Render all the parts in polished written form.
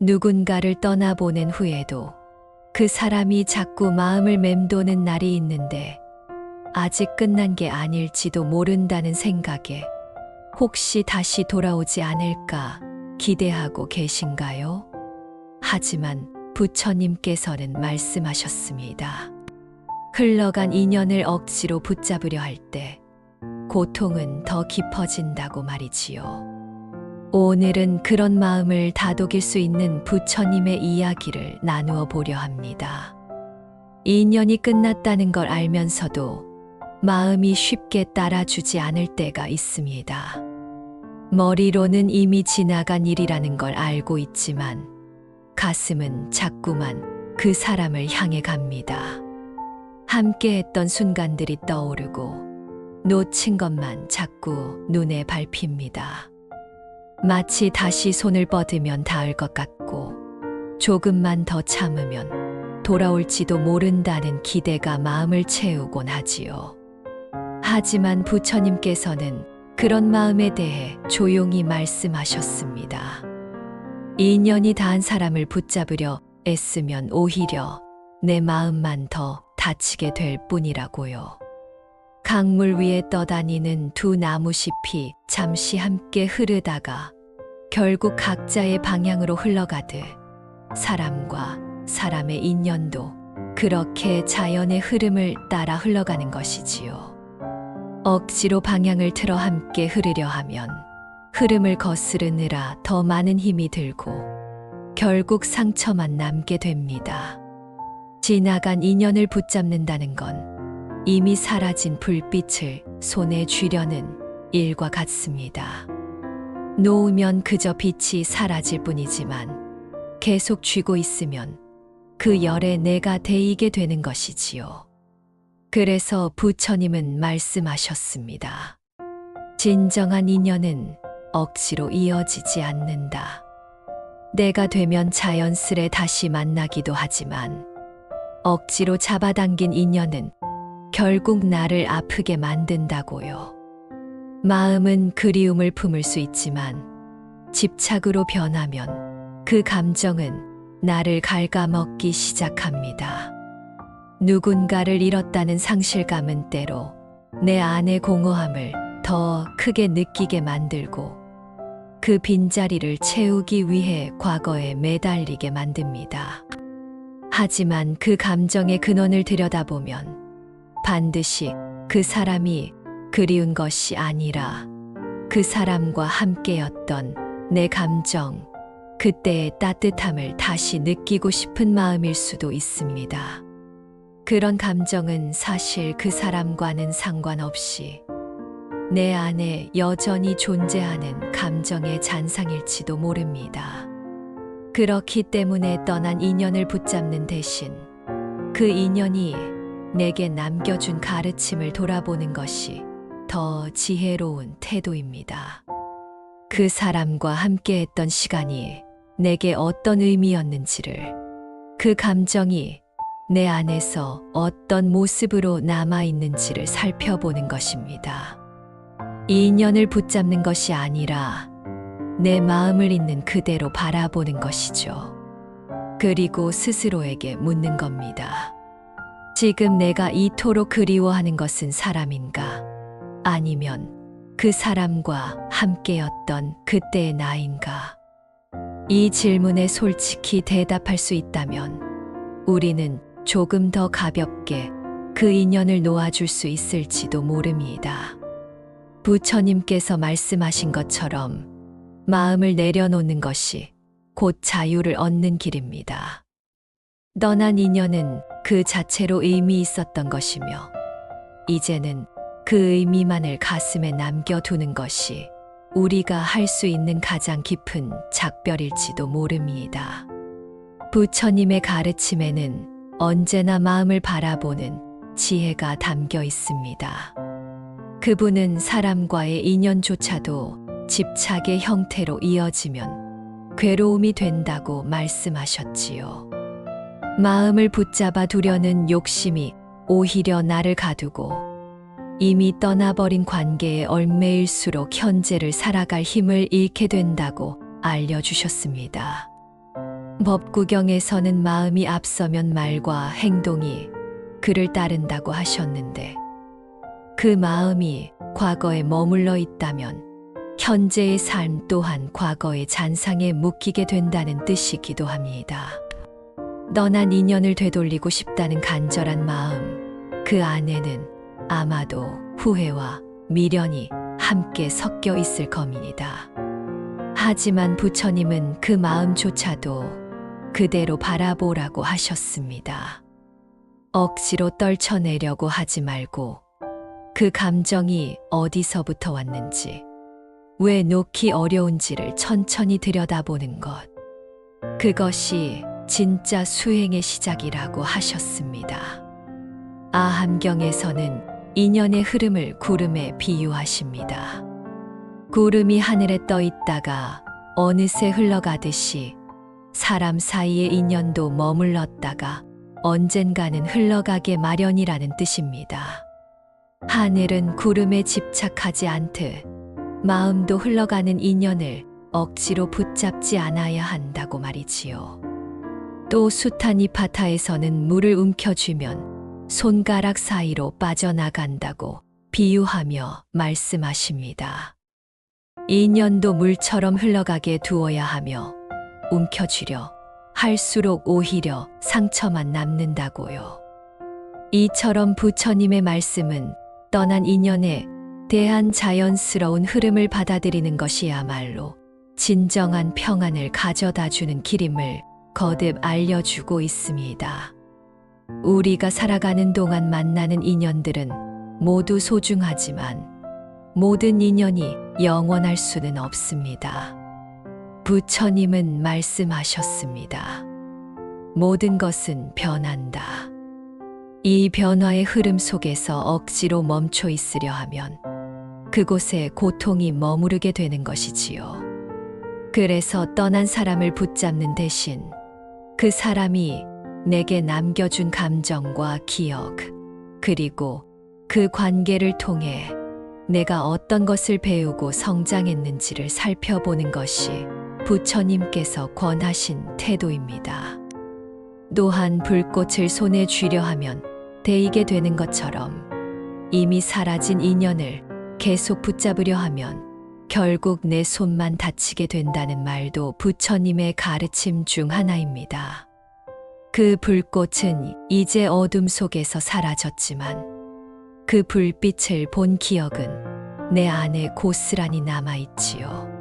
누군가를 떠나보낸 후에도 그 사람이 자꾸 마음을 맴도는 날이 있는데 아직 끝난 게 아닐지도 모른다는 생각에 혹시 다시 돌아오지 않을까 기대하고 계신가요? 하지만 부처님께서는 말씀하셨습니다. 흘러간 인연을 억지로 붙잡으려 할 때 고통은 더 깊어진다고 말이지요. 오늘은 그런 마음을 다독일 수 있는 부처님의 이야기를 나누어 보려 합니다. 인연이 끝났다는 걸 알면서도 마음이 쉽게 따라주지 않을 때가 있습니다. 머리로는 이미 지나간 일이라는 걸 알고 있지만 가슴은 자꾸만 그 사람을 향해 갑니다. 함께 했던 순간들이 떠오르고 놓친 것만 자꾸 눈에 밟힙니다. 마치 다시 손을 뻗으면 닿을 것 같고 조금만 더 참으면 돌아올지도 모른다는 기대가 마음을 채우곤 하지요. 하지만 부처님께서는 그런 마음에 대해 조용히 말씀하셨습니다. 인연이 닿은 사람을 붙잡으려 애쓰면 오히려 내 마음만 더 다치게 될 뿐이라고요. 강물 위에 떠다니는 두 나무잎이 잠시 함께 흐르다가 결국 각자의 방향으로 흘러가듯 사람과 사람의 인연도 그렇게 자연의 흐름을 따라 흘러가는 것이지요. 억지로 방향을 틀어 함께 흐르려 하면 흐름을 거스르느라 더 많은 힘이 들고 결국 상처만 남게 됩니다. 지나간 인연을 붙잡는다는 건 이미 사라진 불빛을 손에 쥐려는 일과 같습니다. 놓으면 그저 빛이 사라질 뿐이지만 계속 쥐고 있으면 그 열에 내가 데이게 되는 것이지요. 그래서 부처님은 말씀하셨습니다. 진정한 인연은 억지로 이어지지 않는다. 내가 되면 자연스레 다시 만나기도 하지만 억지로 잡아당긴 인연은 결국 나를 아프게 만든다고요. 마음은 그리움을 품을 수 있지만 집착으로 변하면 그 감정은 나를 갉아먹기 시작합니다. 누군가를 잃었다는 상실감은 때로 내 안의 공허함을 더 크게 느끼게 만들고 그 빈자리를 채우기 위해 과거에 매달리게 만듭니다. 하지만 그 감정의 근원을 들여다보면 반드시 그 사람이 그리운 것이 아니라 그 사람과 함께였던 내 감정, 그때의 따뜻함을 다시 느끼고 싶은 마음일 수도 있습니다. 그런 감정은 사실 그 사람과는 상관없이 내 안에 여전히 존재하는 감정의 잔상일지도 모릅니다. 그렇기 때문에 떠난 인연을 붙잡는 대신 그 인연이 내게 남겨준 가르침을 돌아보는 것이 더 지혜로운 태도입니다. 그 사람과 함께했던 시간이 내게 어떤 의미였는지를, 그 감정이 내 안에서 어떤 모습으로 남아있는지를 살펴보는 것입니다. 이 인연을 붙잡는 것이 아니라 내 마음을 있는 그대로 바라보는 것이죠. 그리고 스스로에게 묻는 겁니다. 지금 내가 이토록 그리워하는 것은 사람인가? 아니면 그 사람과 함께였던 그때의 나인가? 이 질문에 솔직히 대답할 수 있다면 우리는 조금 더 가볍게 그 인연을 놓아줄 수 있을지도 모릅니다. 부처님께서 말씀하신 것처럼 마음을 내려놓는 것이 곧 자유를 얻는 길입니다. 떠난 인연은 그 자체로 의미 있었던 것이며 이제는 그 의미만을 가슴에 남겨두는 것이 우리가 할 수 있는 가장 깊은 작별일지도 모릅니다. 부처님의 가르침에는 언제나 마음을 바라보는 지혜가 담겨 있습니다. 그분은 사람과의 인연조차도 집착의 형태로 이어지면 괴로움이 된다고 말씀하셨지요. 마음을 붙잡아 두려는 욕심이 오히려 나를 가두고 이미 떠나버린 관계에 얽매일수록 현재를 살아갈 힘을 잃게 된다고 알려주셨습니다. 법구경에서는 마음이 앞서면 말과 행동이 그를 따른다고 하셨는데 그 마음이 과거에 머물러 있다면 현재의 삶 또한 과거의 잔상에 묶이게 된다는 뜻이기도 합니다. 떠난 인연을 되돌리고 싶다는 간절한 마음, 그 안에는 아마도 후회와 미련이 함께 섞여 있을 겁니다. 하지만 부처님은 그 마음조차도 그대로 바라보라고 하셨습니다. 억지로 떨쳐내려고 하지 말고 그 감정이 어디서부터 왔는지, 왜 놓기 어려운지를 천천히 들여다보는 것. 그것이 진짜 수행의 시작이라고 하셨습니다. 아함경에서는 인연의 흐름을 구름에 비유하십니다. 구름이 하늘에 떠 있다가 어느새 흘러가듯이 사람 사이의 인연도 머물렀다가 언젠가는 흘러가게 마련이라는 뜻입니다. 하늘은 구름에 집착하지 않듯 마음도 흘러가는 인연을 억지로 붙잡지 않아야 한다고 말이지요. 또 수타니파타에서는 물을 움켜쥐면 손가락 사이로 빠져나간다고 비유하며 말씀하십니다. 인연도 물처럼 흘러가게 두어야 하며 움켜쥐려 할수록 오히려 상처만 남는다고요. 이처럼 부처님의 말씀은 떠난 인연에 대한 자연스러운 흐름을 받아들이는 것이야말로 진정한 평안을 가져다 주는 길임을 거듭 알려주고 있습니다. 우리가 살아가는 동안 만나는 인연들은 모두 소중하지만 모든 인연이 영원할 수는 없습니다. 부처님은 말씀하셨습니다. 모든 것은 변한다. 이 변화의 흐름 속에서 억지로 멈춰 있으려 하면 그곳에 고통이 머무르게 되는 것이지요. 그래서 떠난 사람을 붙잡는 대신 그 사람이 내게 남겨준 감정과 기억, 그리고 그 관계를 통해 내가 어떤 것을 배우고 성장했는지를 살펴보는 것이 부처님께서 권하신 태도입니다. 또한 불꽃을 손에 쥐려 하면 데이게 되는 것처럼 이미 사라진 인연을 계속 붙잡으려 하면 결국 내 손만 다치게 된다는 말도 부처님의 가르침 중 하나입니다. 그 불꽃은 이제 어둠 속에서 사라졌지만 그 불빛을 본 기억은 내 안에 고스란히 남아있지요.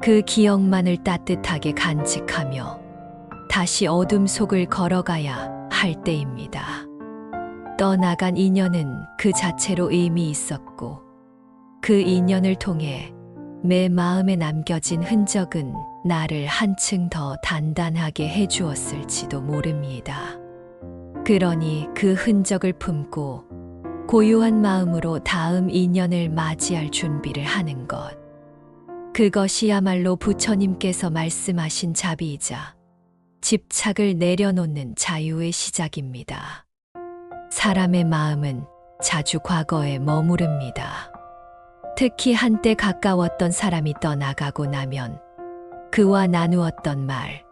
그 기억만을 따뜻하게 간직하며 다시 어둠 속을 걸어가야 할 때입니다. 떠나간 인연은 그 자체로 의미 있었고 그 인연을 통해 내 마음에 남겨진 흔적은 나를 한층 더 단단하게 해주었을지도 모릅니다. 그러니 그 흔적을 품고 고요한 마음으로 다음 인연을 맞이할 준비를 하는 것. 그것이야말로 부처님께서 말씀하신 자비이자 집착을 내려놓는 자유의 시작입니다. 사람의 마음은 자주 과거에 머무릅니다. 특히 한때 가까웠던 사람이 떠나가고 나면 그와 나누었던 말,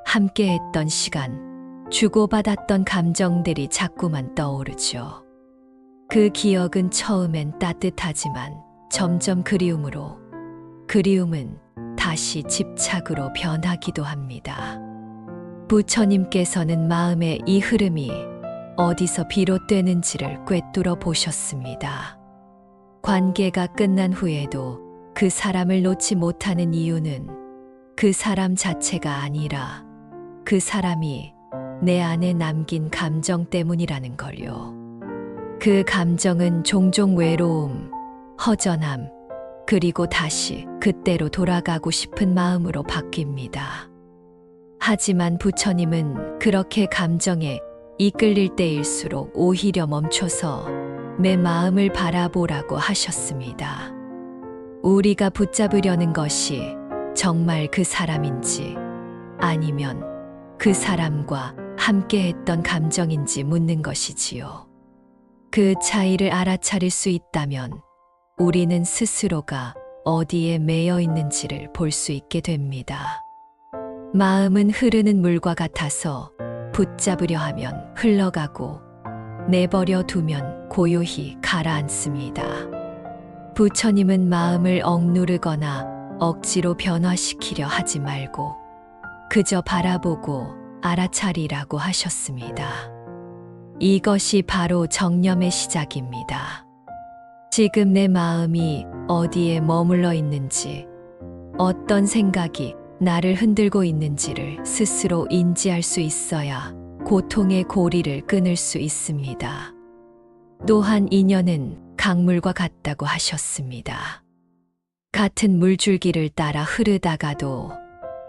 함께했던 시간, 주고받았던 감정들이 자꾸만 떠오르죠. 그 기억은 처음엔 따뜻하지만 점점 그리움은 다시 집착으로 변하기도 합니다. 부처님께서는 마음의 이 흐름이 어디서 비롯되는지를 꿰뚫어 보셨습니다. 관계가 끝난 후에도 그 사람을 놓지 못하는 이유는 그 사람 자체가 아니라 그 사람이 내 안에 남긴 감정 때문이라는 걸요. 그 감정은 종종 외로움, 허전함, 그리고 다시 그때로 돌아가고 싶은 마음으로 바뀝니다. 하지만 부처님은 그렇게 감정에 이끌릴 때일수록 오히려 멈춰서 내 마음을 바라보라고 하셨습니다. 우리가 붙잡으려는 것이 정말 그 사람인지 아니면 그 사람과 함께했던 감정인지 묻는 것이지요. 그 차이를 알아차릴 수 있다면 우리는 스스로가 어디에 매여 있는지를 볼 수 있게 됩니다. 마음은 흐르는 물과 같아서 붙잡으려 하면 흘러가고 내버려 두면 고요히 가라앉습니다. 부처님은 마음을 억누르거나 억지로 변화시키려 하지 말고 그저 바라보고 알아차리라고 하셨습니다. 이것이 바로 정념의 시작입니다. 지금 내 마음이 어디에 머물러 있는지, 어떤 생각이 나를 흔들고 있는지를 스스로 인지할 수 있어야 고통의 고리를 끊을 수 있습니다. 또한 인연은 강물과 같다고 하셨습니다. 같은 물줄기를 따라 흐르다가도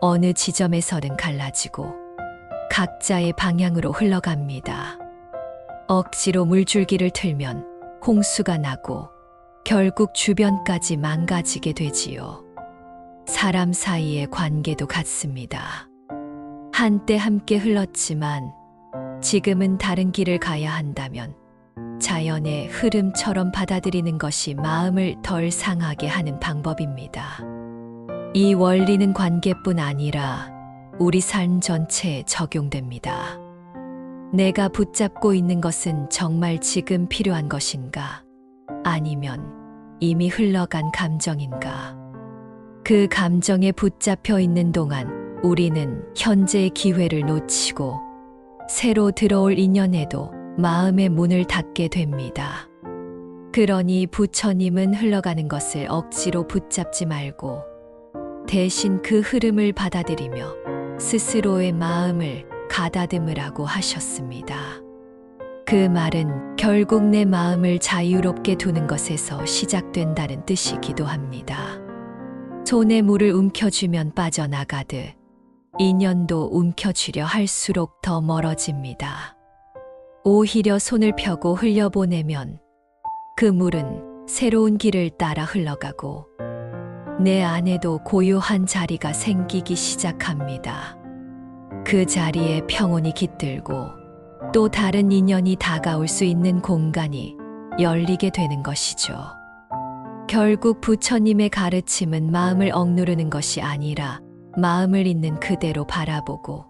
어느 지점에서는 갈라지고 각자의 방향으로 흘러갑니다. 억지로 물줄기를 틀면 홍수가 나고 결국 주변까지 망가지게 되지요. 사람 사이의 관계도 같습니다. 한때 함께 흘렀지만 지금은 다른 길을 가야 한다면 자연의 흐름처럼 받아들이는 것이 마음을 덜 상하게 하는 방법입니다. 이 원리는 관계뿐 아니라 우리 삶 전체에 적용됩니다. 내가 붙잡고 있는 것은 정말 지금 필요한 것인가? 아니면 이미 흘러간 감정인가? 그 감정에 붙잡혀 있는 동안 우리는 현재의 기회를 놓치고 새로 들어올 인연에도 마음의 문을 닫게 됩니다. 그러니 부처님은 흘러가는 것을 억지로 붙잡지 말고 대신 그 흐름을 받아들이며 스스로의 마음을 가다듬으라고 하셨습니다. 그 말은 결국 내 마음을 자유롭게 두는 것에서 시작된다는 뜻이기도 합니다. 손에 물을 움켜쥐면 빠져나가듯 인연도 움켜쥐려 할수록 더 멀어집니다. 오히려 손을 펴고 흘려보내면 그 물은 새로운 길을 따라 흘러가고 내 안에도 고요한 자리가 생기기 시작합니다. 그 자리에 평온이 깃들고 또 다른 인연이 다가올 수 있는 공간이 열리게 되는 것이죠. 결국 부처님의 가르침은 마음을 억누르는 것이 아니라 마음을 있는 그대로 바라보고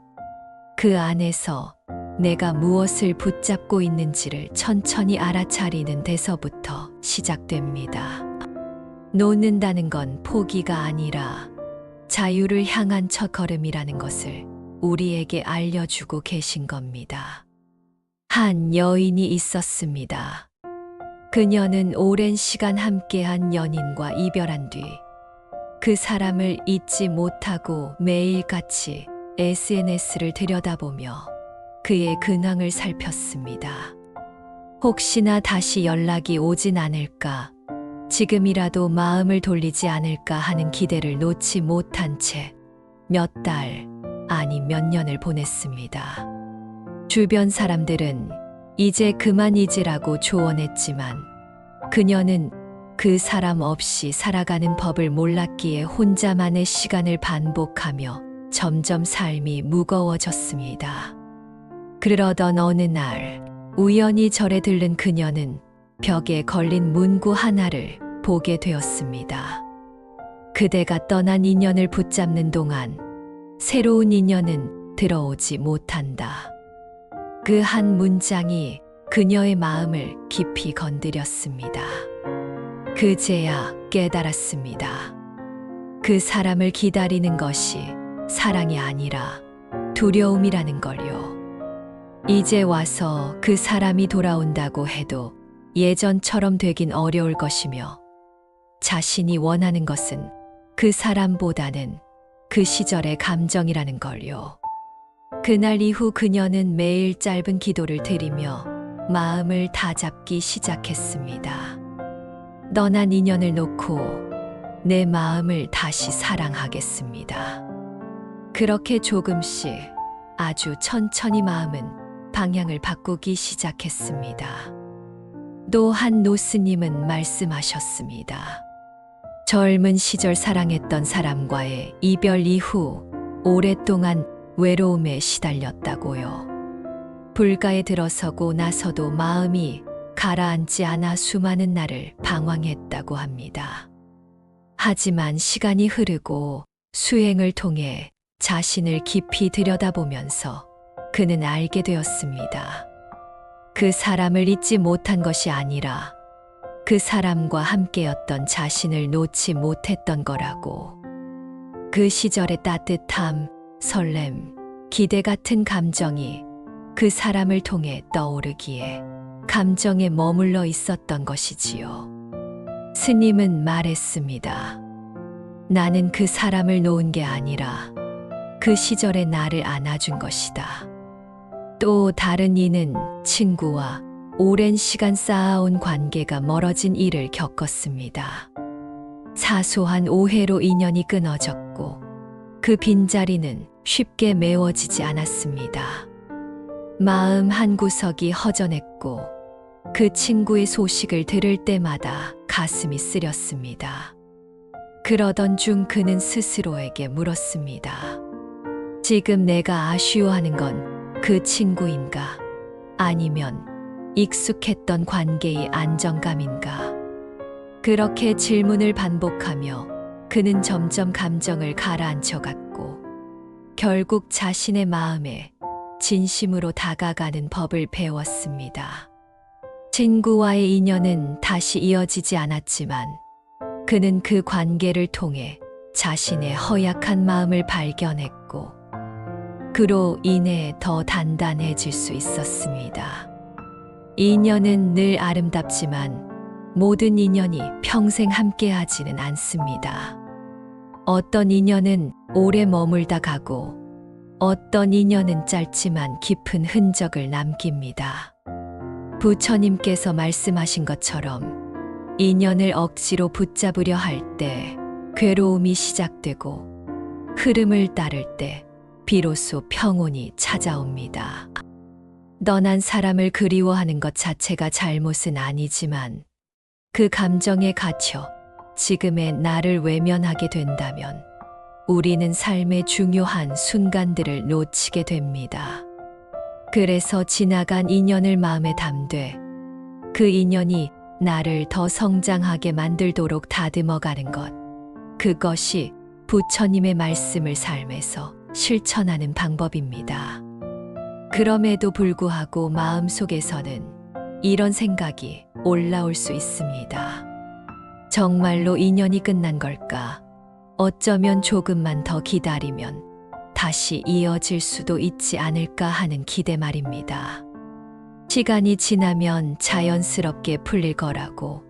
그 안에서 내가 무엇을 붙잡고 있는지를 천천히 알아차리는 데서부터 시작됩니다. 놓는다는 건 포기가 아니라 자유를 향한 첫걸음이라는 것을 우리에게 알려주고 계신 겁니다. 한 여인이 있었습니다. 그녀는 오랜 시간 함께한 연인과 이별한 뒤 그 사람을 잊지 못하고 매일같이 SNS를 들여다보며 그의 근황을 살폈습니다. 혹시나 다시 연락이 오진 않을까, 지금이라도 마음을 돌리지 않을까 하는 기대를 놓지 못한 채 몇 달, 아니 몇 년을 보냈습니다. 주변 사람들은 이제 그만 잊으라고 조언했지만 그녀는 그 사람 없이 살아가는 법을 몰랐기에 혼자만의 시간을 반복하며 점점 삶이 무거워졌습니다. 그러던 어느 날 우연히 절에 들른 그녀는 벽에 걸린 문구 하나를 보게 되었습니다. 그대가 떠난 인연을 붙잡는 동안 새로운 인연은 들어오지 못한다. 그 한 문장이 그녀의 마음을 깊이 건드렸습니다. 그제야 깨달았습니다. 그 사람을 기다리는 것이 사랑이 아니라 두려움이라는 걸요. 이제 와서 그 사람이 돌아온다고 해도 예전처럼 되긴 어려울 것이며 자신이 원하는 것은 그 사람보다는 그 시절의 감정이라는 걸요. 그날 이후 그녀는 매일 짧은 기도를 드리며 마음을 다잡기 시작했습니다. 떠난 인연을 놓고 내 마음을 다시 사랑하겠습니다. 그렇게 조금씩 아주 천천히 마음은 방향을 바꾸기 시작했습니다. 또 한 노스님은 말씀하셨습니다. 젊은 시절 사랑했던 사람과의 이별 이후 오랫동안 외로움에 시달렸다고요. 불가에 들어서고 나서도 마음이 가라앉지 않아 수많은 날을 방황했다고 합니다. 하지만 시간이 흐르고 수행을 통해 자신을 깊이 들여다보면서 그는 알게 되었습니다. 그 사람을 잊지 못한 것이 아니라 그 사람과 함께였던 자신을 놓지 못했던 거라고. 그 시절의 따뜻함, 설렘, 기대 같은 감정이 그 사람을 통해 떠오르기에 감정에 머물러 있었던 것이지요. 스님은 말했습니다. 나는 그 사람을 놓은 게 아니라 그 시절의 나를 안아준 것이다. 또 다른 이는 친구와 오랜 시간 쌓아온 관계가 멀어진 일을 겪었습니다. 사소한 오해로 인연이 끊어졌고 그 빈자리는 쉽게 메워지지 않았습니다. 마음 한구석이 허전했고 그 친구의 소식을 들을 때마다 가슴이 쓰렸습니다. 그러던 중 그는 스스로에게 물었습니다. 지금 내가 아쉬워하는 건 그 친구인가? 아니면 익숙했던 관계의 안정감인가? 그렇게 질문을 반복하며 그는 점점 감정을 가라앉혀갔고 결국 자신의 마음에 진심으로 다가가는 법을 배웠습니다. 친구와의 인연은 다시 이어지지 않았지만 그는 그 관계를 통해 자신의 허약한 마음을 발견했고 그로 인해 더 단단해질 수 있었습니다. 인연은 늘 아름답지만 모든 인연이 평생 함께하지는 않습니다. 어떤 인연은 오래 머물다 가고 어떤 인연은 짧지만 깊은 흔적을 남깁니다. 부처님께서 말씀하신 것처럼 인연을 억지로 붙잡으려 할 때 괴로움이 시작되고 흐름을 따를 때 비로소 평온이 찾아옵니다. 떠난 사람을 그리워하는 것 자체가 잘못은 아니지만 그 감정에 갇혀 지금의 나를 외면하게 된다면 우리는 삶의 중요한 순간들을 놓치게 됩니다. 그래서 지나간 인연을 마음에 담되 그 인연이 나를 더 성장하게 만들도록 다듬어가는 것. 그것이 부처님의 말씀을 삶에서 실천하는 방법입니다. 그럼에도 불구하고 마음속에서는 이런 생각이 올라올 수 있습니다. 정말로 인연이 끝난 걸까? 어쩌면 조금만 더 기다리면 다시 이어질 수도 있지 않을까 하는 기대 말입니다. 시간이 지나면 자연스럽게 풀릴 거라고,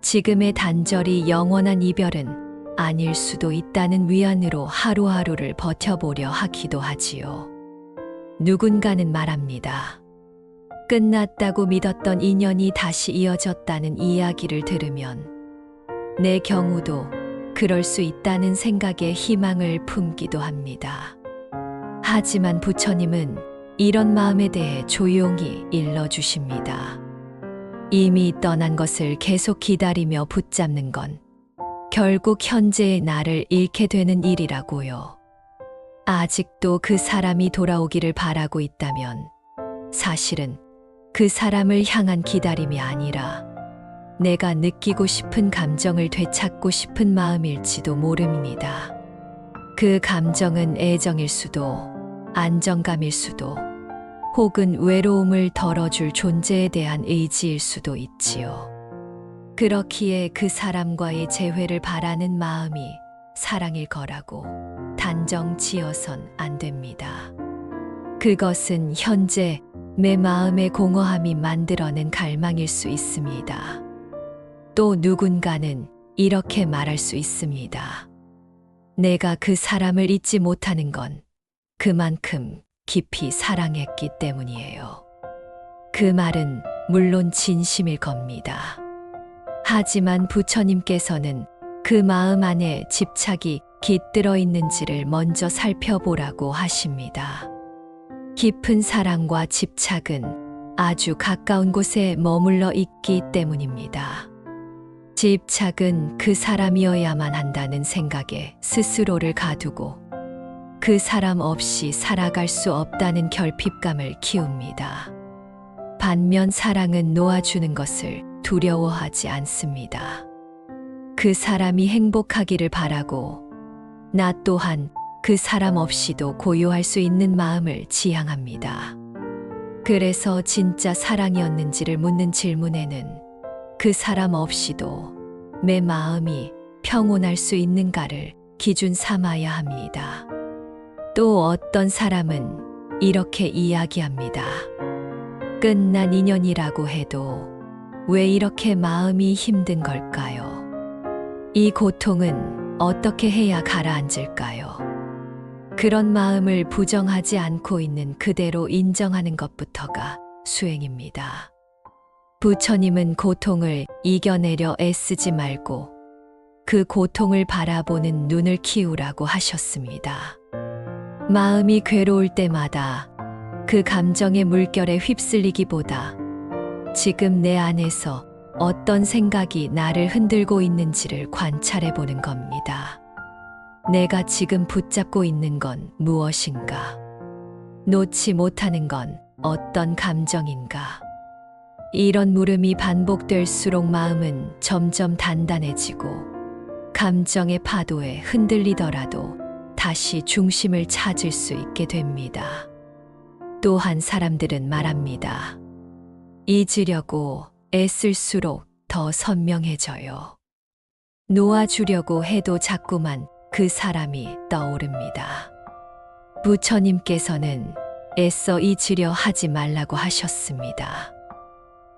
지금의 단절이 영원한 이별은 아닐 수도 있다는 위안으로 하루하루를 버텨보려 하기도 하지요. 누군가는 말합니다. 끝났다고 믿었던 인연이 다시 이어졌다는 이야기를 들으면 내 경우도 그럴 수 있다는 생각에 희망을 품기도 합니다. 하지만 부처님은 이런 마음에 대해 조용히 일러주십니다. 이미 떠난 것을 계속 기다리며 붙잡는 건 결국 현재의 나를 잃게 되는 일이라고요. 아직도 그 사람이 돌아오기를 바라고 있다면 사실은 그 사람을 향한 기다림이 아니라 내가 느끼고 싶은 감정을 되찾고 싶은 마음일지도 모릅니다. 그 감정은 애정일 수도, 안정감일 수도, 혹은 외로움을 덜어줄 존재에 대한 의지일 수도 있지요. 그렇기에 그 사람과의 재회를 바라는 마음이 사랑일 거라고 단정 지어선 안 됩니다. 그것은 현재 내 마음의 공허함이 만들어낸 갈망일 수 있습니다. 또 누군가는 이렇게 말할 수 있습니다. 내가 그 사람을 잊지 못하는 건 그만큼 깊이 사랑했기 때문이에요. 그 말은 물론 진심일 겁니다. 하지만 부처님께서는 그 마음 안에 집착이 깃들어 있는지를 먼저 살펴보라고 하십니다. 깊은 사랑과 집착은 아주 가까운 곳에 머물러 있기 때문입니다. 집착은 그 사람이어야만 한다는 생각에 스스로를 가두고 그 사람 없이 살아갈 수 없다는 결핍감을 키웁니다. 반면 사랑은 놓아주는 것을 두려워하지 않습니다. 그 사람이 행복하기를 바라고 나 또한 그 사람 없이도 고요할 수 있는 마음을 지향합니다. 그래서 진짜 사랑이었는지를 묻는 질문에는 그 사람 없이도 내 마음이 평온할 수 있는가를 기준 삼아야 합니다. 또 어떤 사람은 이렇게 이야기합니다. 끝난 인연이라고 해도 왜 이렇게 마음이 힘든 걸까요? 이 고통은 어떻게 해야 가라앉을까요? 그런 마음을 부정하지 않고 있는 그대로 인정하는 것부터가 수행입니다. 부처님은 고통을 이겨내려 애쓰지 말고 그 고통을 바라보는 눈을 키우라고 하셨습니다. 마음이 괴로울 때마다 그 감정의 물결에 휩쓸리기보다 지금 내 안에서 어떤 생각이 나를 흔들고 있는지를 관찰해 보는 겁니다. 내가 지금 붙잡고 있는 건 무엇인가? 놓지 못하는 건 어떤 감정인가? 이런 물음이 반복될수록 마음은 점점 단단해지고 감정의 파도에 흔들리더라도 다시 중심을 찾을 수 있게 됩니다. 또한 사람들은 말합니다. 잊으려고 애쓸수록 더 선명해져요. 놓아주려고 해도 자꾸만 그 사람이 떠오릅니다. 부처님께서는 애써 잊으려 하지 말라고 하셨습니다.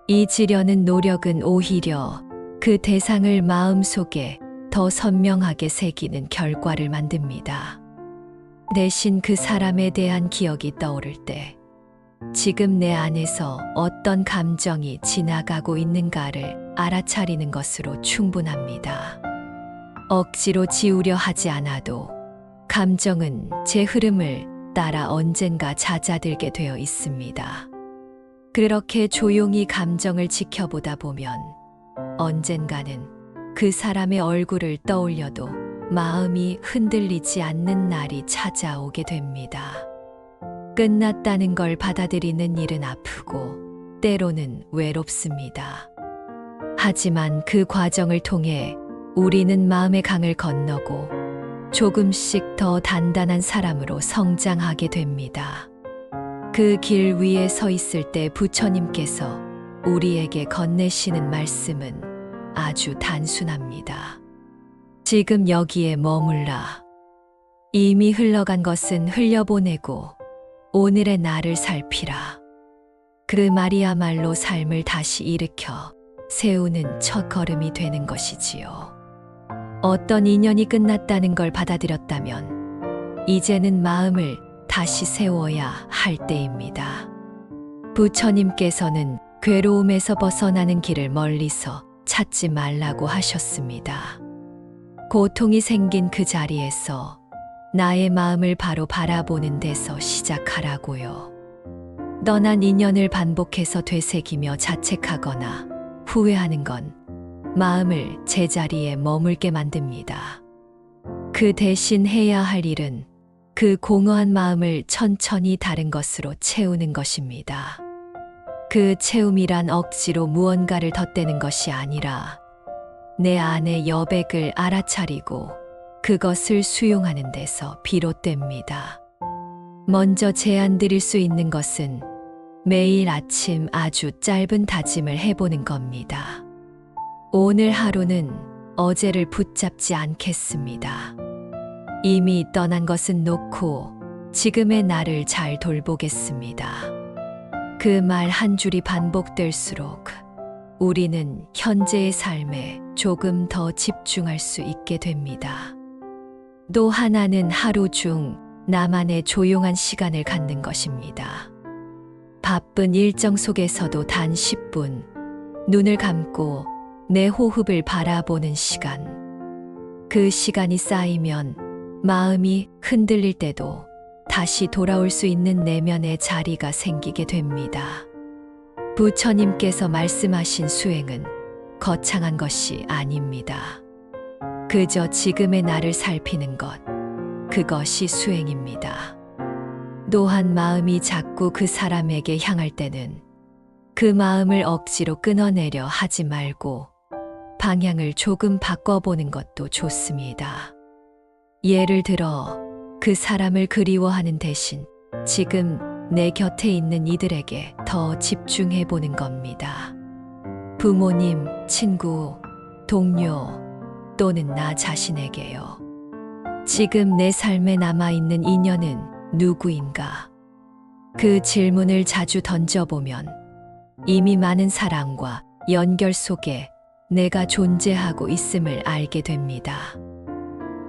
잊으려는 노력은 오히려 그 대상을 마음속에 더 선명하게 새기는 결과를 만듭니다. 대신 그 사람에 대한 기억이 떠오를 때 지금 내 안에서 어떤 감정이 지나가고 있는가를 알아차리는 것으로 충분합니다. 억지로 지우려 하지 않아도 감정은 제 흐름을 따라 언젠가 잦아들게 되어 있습니다. 그렇게 조용히 감정을 지켜보다 보면 언젠가는 그 사람의 얼굴을 떠올려도 마음이 흔들리지 않는 날이 찾아오게 됩니다. 끝났다는 걸 받아들이는 일은 아프고 때로는 외롭습니다. 하지만 그 과정을 통해 우리는 마음의 강을 건너고 조금씩 더 단단한 사람으로 성장하게 됩니다. 그 길 위에 서 있을 때 부처님께서 우리에게 건네시는 말씀은 아주 단순합니다. 지금 여기에 머물라. 이미 흘러간 것은 흘려보내고 오늘의 나를 살피라. 그 말이야말로 삶을 다시 일으켜 세우는 첫걸음이 되는 것이지요. 어떤 인연이 끝났다는 걸 받아들였다면 이제는 마음을 다시 세워야 할 때입니다. 부처님께서는 괴로움에서 벗어나는 길을 멀리서 찾지 말라고 하셨습니다. 고통이 생긴 그 자리에서 나의 마음을 바로 바라보는 데서 시작하라고요. 떠난 인연을 반복해서 되새기며 자책하거나 후회하는 건 마음을 제자리에 머물게 만듭니다. 그 대신 해야 할 일은 그 공허한 마음을 천천히 다른 것으로 채우는 것입니다. 그 채움이란 억지로 무언가를 덧대는 것이 아니라 내 안의 여백을 알아차리고 그것을 수용하는 데서 비롯됩니다. 먼저 제안 드릴 수 있는 것은 매일 아침 아주 짧은 다짐을 해보는 겁니다. 오늘 하루는 어제를 붙잡지 않겠습니다. 이미 떠난 것은 놓고 지금의 나를 잘 돌보겠습니다. 그 말 한 줄이 반복될수록 우리는 현재의 삶에 조금 더 집중할 수 있게 됩니다. 또 하나는 하루 중 나만의 조용한 시간을 갖는 것입니다. 바쁜 일정 속에서도 단 10분 눈을 감고 내 호흡을 바라보는 시간. 그 시간이 쌓이면 마음이 흔들릴 때도 다시 돌아올 수 있는 내면의 자리가 생기게 됩니다. 부처님께서 말씀하신 수행은 거창한 것이 아닙니다. 그저 지금의 나를 살피는 것, 그것이 수행입니다. 또한 마음이 자꾸 그 사람에게 향할 때는 그 마음을 억지로 끊어내려 하지 말고 방향을 조금 바꿔보는 것도 좋습니다. 예를 들어 그 사람을 그리워하는 대신 지금 내 곁에 있는 이들에게 더 집중해 보는 겁니다. 부모님, 친구, 동료, 또는 나 자신에게요. 지금 내 삶에 남아있는 인연은 누구인가? 그 질문을 자주 던져보면 이미 많은 사랑과 연결 속에 내가 존재하고 있음을 알게 됩니다.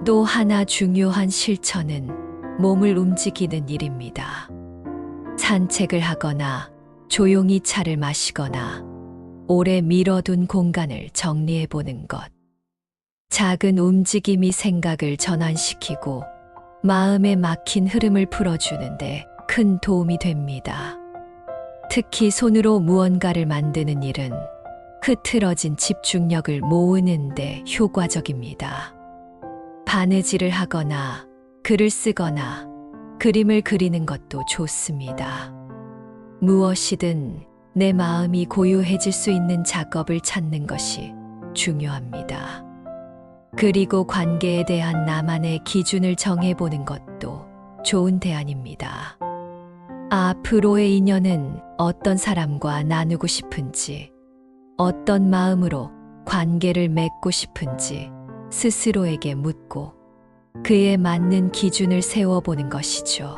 또 하나 중요한 실천은 몸을 움직이는 일입니다. 산책을 하거나 조용히 차를 마시거나 오래 미뤄둔 공간을 정리해 보는 것. 작은 움직임이 생각을 전환시키고 마음에 막힌 흐름을 풀어주는데 큰 도움이 됩니다. 특히 손으로 무언가를 만드는 일은 흐트러진 집중력을 모으는데 효과적입니다. 바느질을 하거나 글을 쓰거나 그림을 그리는 것도 좋습니다. 무엇이든 내 마음이 고요해질 수 있는 작업을 찾는 것이 중요합니다. 그리고 관계에 대한 나만의 기준을 정해보는 것도 좋은 대안입니다. 앞으로의 인연은 어떤 사람과 나누고 싶은지, 어떤 마음으로 관계를 맺고 싶은지 스스로에게 묻고 그에 맞는 기준을 세워보는 것이죠.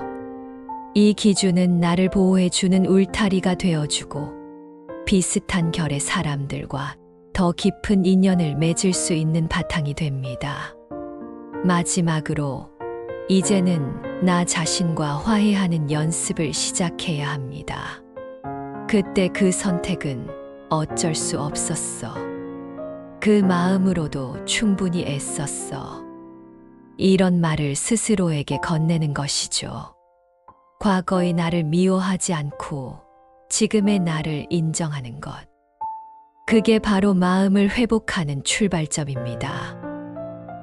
이 기준은 나를 보호해주는 울타리가 되어주고 비슷한 결의 사람들과 더 깊은 인연을 맺을 수 있는 바탕이 됩니다. 마지막으로 이제는 나 자신과 화해하는 연습을 시작해야 합니다. 그때 그 선택은 어쩔 수 없었어. 그 마음으로도 충분히 애썼어. 이런 말을 스스로에게 건네는 것이죠. 과거의 나를 미워하지 않고 지금의 나를 인정하는 것. 그게 바로 마음을 회복하는 출발점입니다.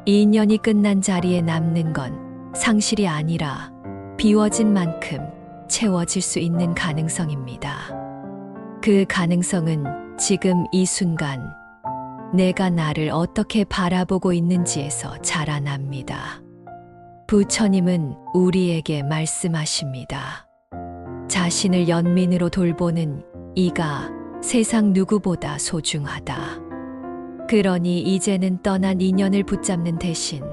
이 인연이 끝난 자리에 남는 건 상실이 아니라 비워진 만큼 채워질 수 있는 가능성입니다. 그 가능성은 지금 이 순간 내가 나를 어떻게 바라보고 있는지에서 자라납니다. 부처님은 우리에게 말씀하십니다. 자신을 연민으로 돌보는 이가 세상 누구보다 소중하다. 그러니 이제는 떠난 인연을 붙잡는 대신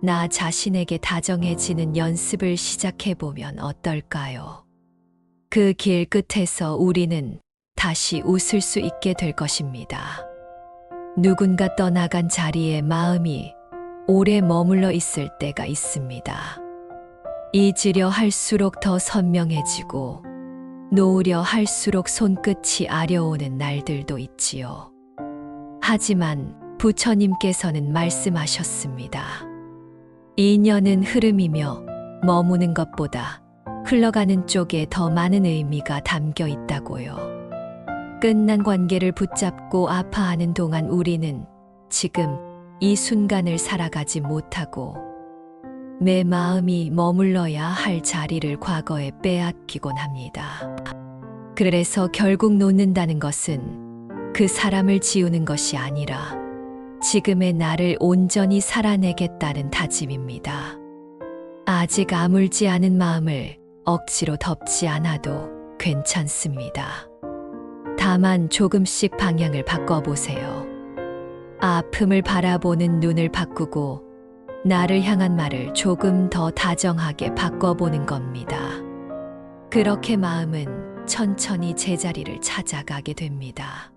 나 자신에게 다정해지는 연습을 시작해보면 어떨까요? 그 길 끝에서 우리는 다시 웃을 수 있게 될 것입니다. 누군가 떠나간 자리에 마음이 오래 머물러 있을 때가 있습니다. 잊으려 할수록 더 선명해지고 놓으려 할수록 손끝이 아려오는 날들도 있지요. 하지만 부처님께서는 말씀하셨습니다. 인연은 흐름이며 머무는 것보다 흘러가는 쪽에 더 많은 의미가 담겨 있다고요. 끝난 관계를 붙잡고 아파하는 동안 우리는 지금 이 순간을 살아가지 못하고 내 마음이 머물러야 할 자리를 과거에 빼앗기곤 합니다. 그래서 결국 놓는다는 것은 그 사람을 지우는 것이 아니라 지금의 나를 온전히 살아내겠다는 다짐입니다. 아직 아물지 않은 마음을 억지로 덮지 않아도 괜찮습니다. 다만 조금씩 방향을 바꿔보세요. 아픔을 바라보는 눈을 바꾸고 나를 향한 말을 조금 더 다정하게 바꿔보는 겁니다. 그렇게 마음은 천천히 제자리를 찾아가게 됩니다.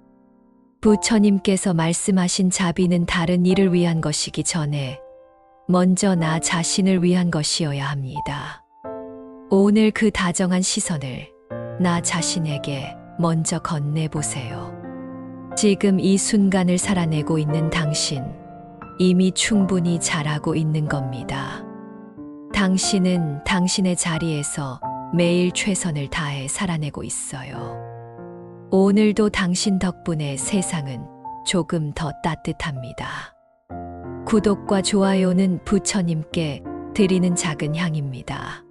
부처님께서 말씀하신 자비는 다른 이를 위한 것이기 전에 먼저 나 자신을 위한 것이어야 합니다. 오늘 그 다정한 시선을 나 자신에게 먼저 건네보세요. 지금 이 순간을 살아내고 있는 당신, 이미 충분히 잘하고 있는 겁니다. 당신은 당신의 자리에서 매일 최선을 다해 살아내고 있어요. 오늘도 당신 덕분에 세상은 조금 더 따뜻합니다. 구독과 좋아요는 부처님께 드리는 작은 향입니다.